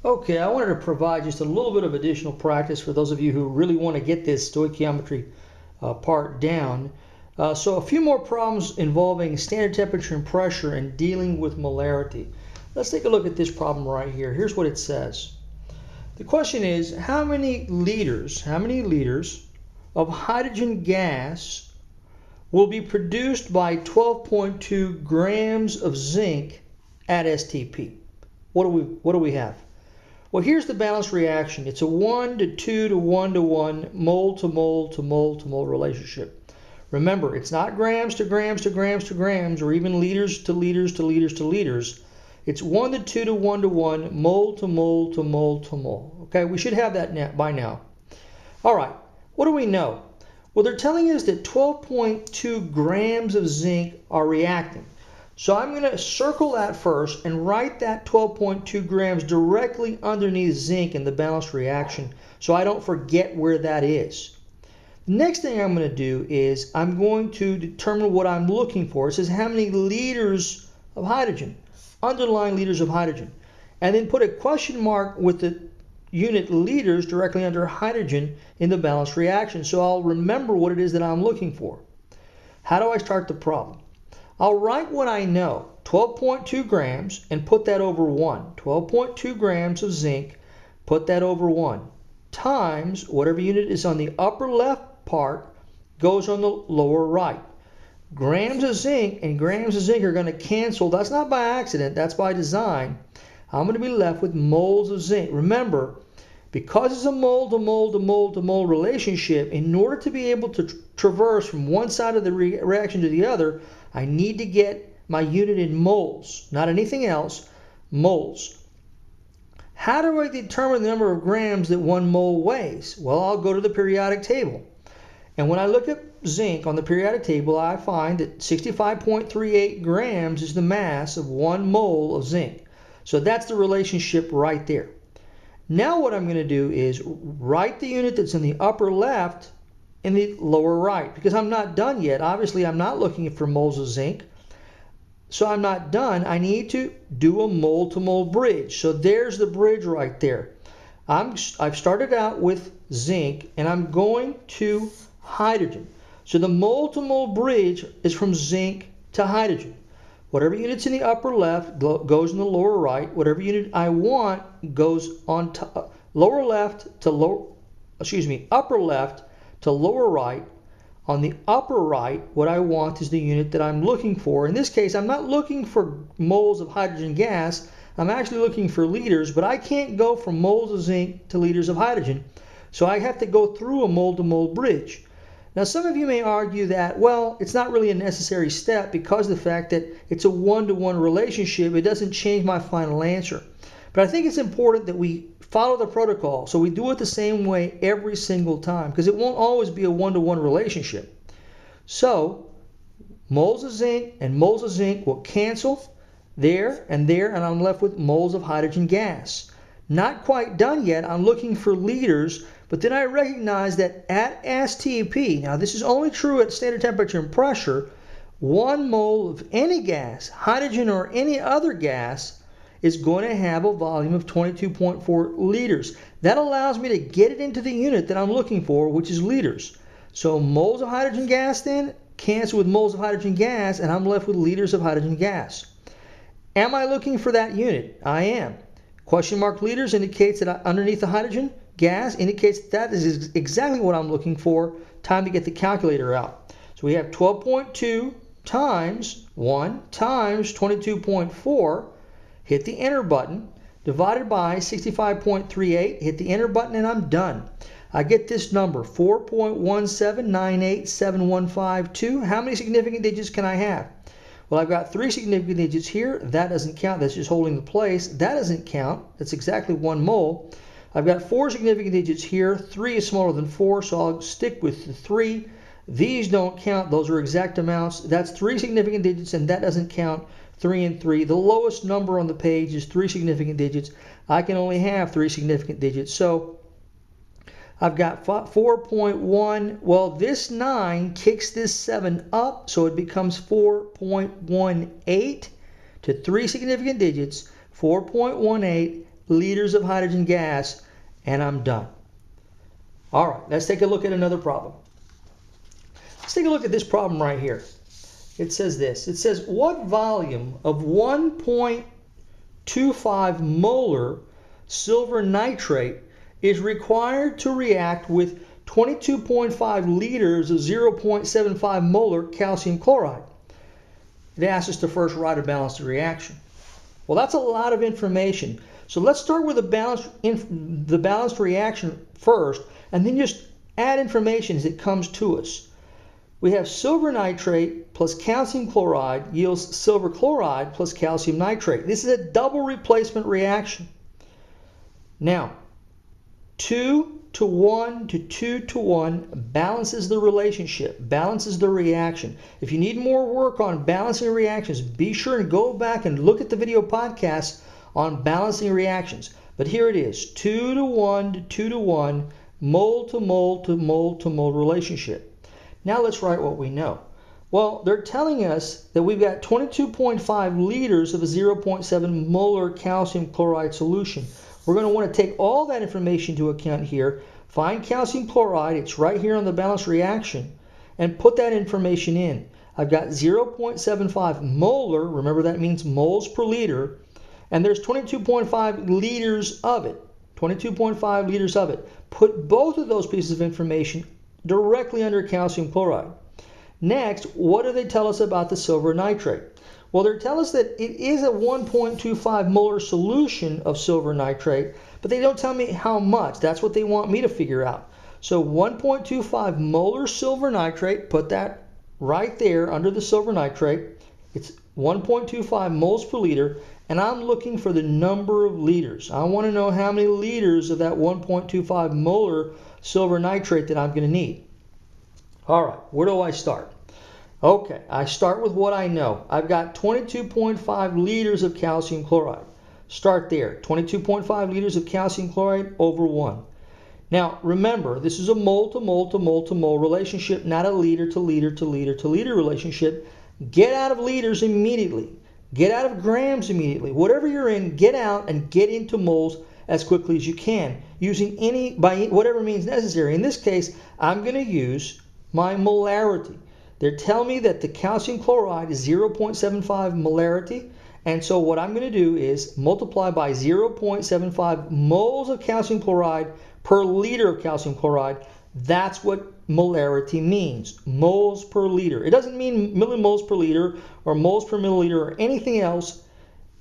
Okay, I wanted to provide just a little bit of additional practice for those of you who really want to get this stoichiometry part down. So a few more problems involving standard temperature and pressure and dealing with molarity. Let's take a look at this problem right here. Here's what it says. The question is, how many liters of hydrogen gas will be produced by 12.2 grams of zinc at STP? What do we have? Well, here's the balanced reaction. It's a 1 to 2 to 1 to 1, mole to mole to mole to mole relationship. Remember, it's not grams to grams to grams to grams, or even liters to liters to liters to liters. It's 1 to 2 to 1 to 1, mole to mole to mole to mole. Okay, we should have that by now. All right, what do we know? Well, they're telling us that 12.2 grams of zinc are reacting. So I'm going to circle that first and write that 12.2 grams directly underneath zinc in the balanced reaction so I don't forget where that is. The next thing I'm going to do is I'm going to determine what I'm looking for. It says how many liters of hydrogen, underline liters of hydrogen, and then put a question mark with the unit liters directly under hydrogen in the balanced reaction so I'll remember what it is that I'm looking for. How do I start the problem? I'll write what I know, 12.2 grams, and put that over 1. 12.2 grams of zinc, put that over 1, times whatever unit is on the upper left part goes on the lower right. Grams of zinc and grams of zinc are going to cancel. That's not by accident, that's by design. I'm going to be left with moles of zinc. Remember, because it's a mole to mole to mole to mole relationship, in order to be able to traverse from one side of the reaction to the other, I need to get my unit in moles, not anything else, moles. How do I determine the number of grams that 1 mole weighs? Well, I'll go to the periodic table. And when I look at zinc on the periodic table, I find that 65.38 grams is the mass of 1 mole of zinc. So that's the relationship right there. Now what I'm going to do is write the unit that's in the upper left in the lower right, because I'm not done yet. Obviously, I'm not looking for moles of zinc. So I'm not done. I need to do a mole to mole bridge. So there's the bridge right there. I've started out with zinc and I'm going to hydrogen. So the mole to mole bridge is from zinc to hydrogen. Whatever unit's in the upper left goes in the lower right. Whatever unit I want goes on upper left to lower right. On the upper right, what I want is the unit that I'm looking for. In this case, I'm not looking for moles of hydrogen gas. I'm actually looking for liters, but I can't go from moles of zinc to liters of hydrogen. So I have to go through a mole to mole bridge. Now, some of you may argue that, well, it's not really a necessary step because of the fact that it's a one-to-one relationship. It doesn't change my final answer. But I think it's important that we follow the protocol, so we do it the same way every single time, because it won't always be a one-to-one relationship. So moles of zinc and moles of zinc will cancel there, and I'm left with moles of hydrogen gas. Not quite done yet. I'm looking for liters, but then I recognize that at STP, now this is only true at standard temperature and pressure, 1 mole of any gas, hydrogen or any other gas, is going to have a volume of 22.4 liters. That allows me to get it into the unit that I'm looking for, which is liters. So moles of hydrogen gas then cancel with moles of hydrogen gas, and I'm left with liters of hydrogen gas. Am I looking for that unit? I am. Question mark liters indicates that underneath the hydrogen gas indicates that is exactly what I'm looking for. Time to get the calculator out. So we have 12.2 times 1 times 22.4. Hit the enter button, divided by 65.38, hit the enter button, and I'm done. I get this number, 4.179875152. How many significant digits can I have? Well, I've got 3 significant digits here. That doesn't count. That's just holding the place. That doesn't count. That's exactly 1 mole. I've got 4 significant digits here. 3 is smaller than 4, so I'll stick with the 3. These don't count. Those are exact amounts. That's 3 significant digits, and that doesn't count. 3 and 3. The lowest number on the page is 3 significant digits. I can only have 3 significant digits. So I've got 4.1. Well, this 9 kicks this 7 up, so it becomes 4.18 to 3 significant digits. 4.18 liters of hydrogen gas, and I'm done. All right, let's take a look at another problem. Let's take a look at this problem right here. It says this. It says, what volume of 1.25 molar silver nitrate is required to react with 22.5 liters of 0.75 molar calcium chloride? It asks us to first write a balanced reaction. Well, that's a lot of information. So let's start with the balanced reaction first, and then just add information as it comes to us. We have silver nitrate plus calcium chloride yields silver chloride plus calcium nitrate. This is a double replacement reaction. Now, 2 to 1 to 2 to 1 balances the relationship, balances the reaction. If you need more work on balancing reactions, be sure and go back and look at the video podcast on balancing reactions. But here it is, 2 to 1 to 2 to 1, mole to mole to mole to mole relationship. Now let's write what we know. Well, they're telling us that we've got 22.5 liters of a 0.7 molar calcium chloride solution. We're going to want to take all that information into account here, find calcium chloride, it's right here on the balanced reaction, and put that information in. I've got 0.75 molar, remember that means moles per liter, and there's 22.5 liters of it. 22.5 liters of it. Put both of those pieces of information directly under calcium chloride. Next, what do they tell us about the silver nitrate? Well, they tell us that it is a 1.25 molar solution of silver nitrate, but they don't tell me how much. That's what they want me to figure out. So 1.25 molar silver nitrate, put that right there under the silver nitrate. It's 1.25 moles per liter, and I'm looking for the number of liters. I want to know how many liters of that 1.25 molar silver nitrate that I'm going to need. All right, where do I start? Okay, I start with what I know. I've got 22.5 liters of calcium chloride. Start there, 22.5 liters of calcium chloride over 1. Now, remember, this is a mole to mole to mole to mole relationship, not a liter to liter to liter to liter relationship. Get out of liters immediately. Get out of grams immediately. Whatever you're in, get out and get into moles as quickly as you can, using by whatever means necessary. In this case, I'm going to use my molarity. They're telling me that the calcium chloride is 0.75 molarity, and so what I'm going to do is multiply by 0.75 moles of calcium chloride per liter of calcium chloride. That's what molarity means, moles per liter. It doesn't mean millimoles per liter or moles per milliliter or anything else.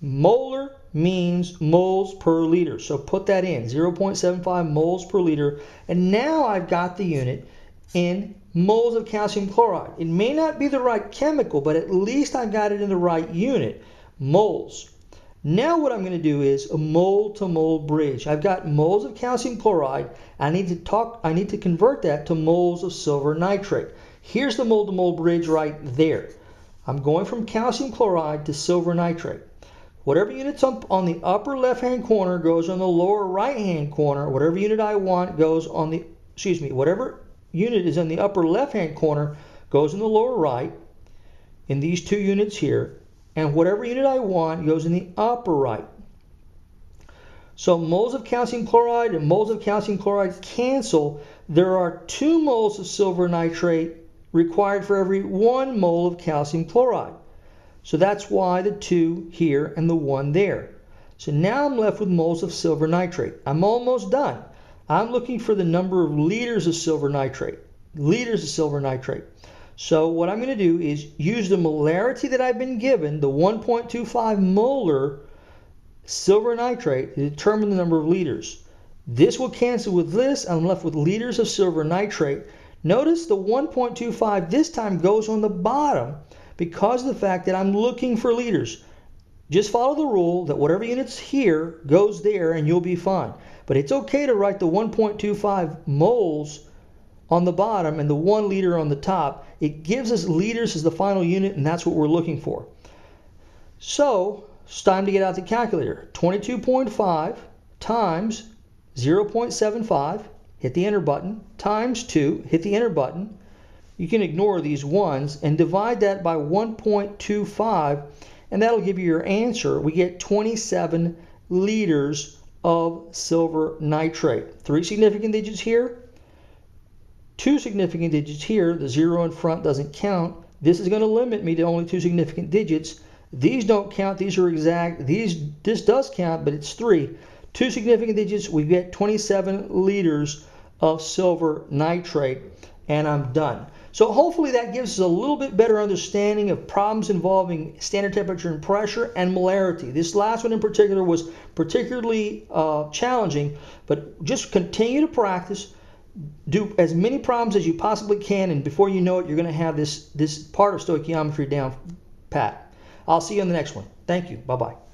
Molar means moles per liter. So put that in, 0.75 moles per liter. And now I've got the unit in moles of calcium chloride. It may not be the right chemical, but at least I got it in the right unit, moles. Now what I'm going to do is a mole to mole bridge. I've got moles of calcium chloride. I need to convert that to moles of silver nitrate. Here's the mole to mole bridge right there. I'm going from calcium chloride to silver nitrate. Whatever unit's on the upper left-hand corner goes on the lower right-hand corner. Whatever unit I want goes on the, whatever unit is in the upper left-hand corner goes in the lower right, in these two units here, and whatever unit I want goes in the upper right. So moles of calcium chloride and moles of calcium chloride cancel. There are 2 moles of silver nitrate required for every 1 mole of calcium chloride. So that's why the 2 here and the 1 there. So now I'm left with moles of silver nitrate. I'm almost done. I'm looking for the number of liters of silver nitrate. Liters of silver nitrate. So what I'm going to do is use the molarity that I've been given, the 1.25 molar silver nitrate, to determine the number of liters. This will cancel with this. I'm left with liters of silver nitrate. Notice the 1.25 this time goes on the bottom because of the fact that I'm looking for liters. Just follow the rule that whatever unit's here goes there and you'll be fine. But it's okay to write the 1.25 moles on the bottom and the 1 liter on the top. It gives us liters as the final unit, and that's what we're looking for. So it's time to get out the calculator. 22.5 times 0.75, hit the enter button, times 2, hit the enter button. You can ignore these ones and divide that by 1.25, and that'll give you your answer. We get 27 liters of silver nitrate. 3 significant digits here, 2 significant digits here. The 0 in front doesn't count. This is going to limit me to only 2 significant digits. These don't count. These are exact. This does count, but it's 3. 2 significant digits, we get 27 liters of silver nitrate, and I'm done. So hopefully that gives us a little bit better understanding of problems involving standard temperature and pressure and molarity. This last one in particular was particularly challenging, but just continue to practice. Do as many problems as you possibly can, and before you know it, you're going to have this part of stoichiometry down pat. I'll see you on the next one. Thank you. Bye-bye.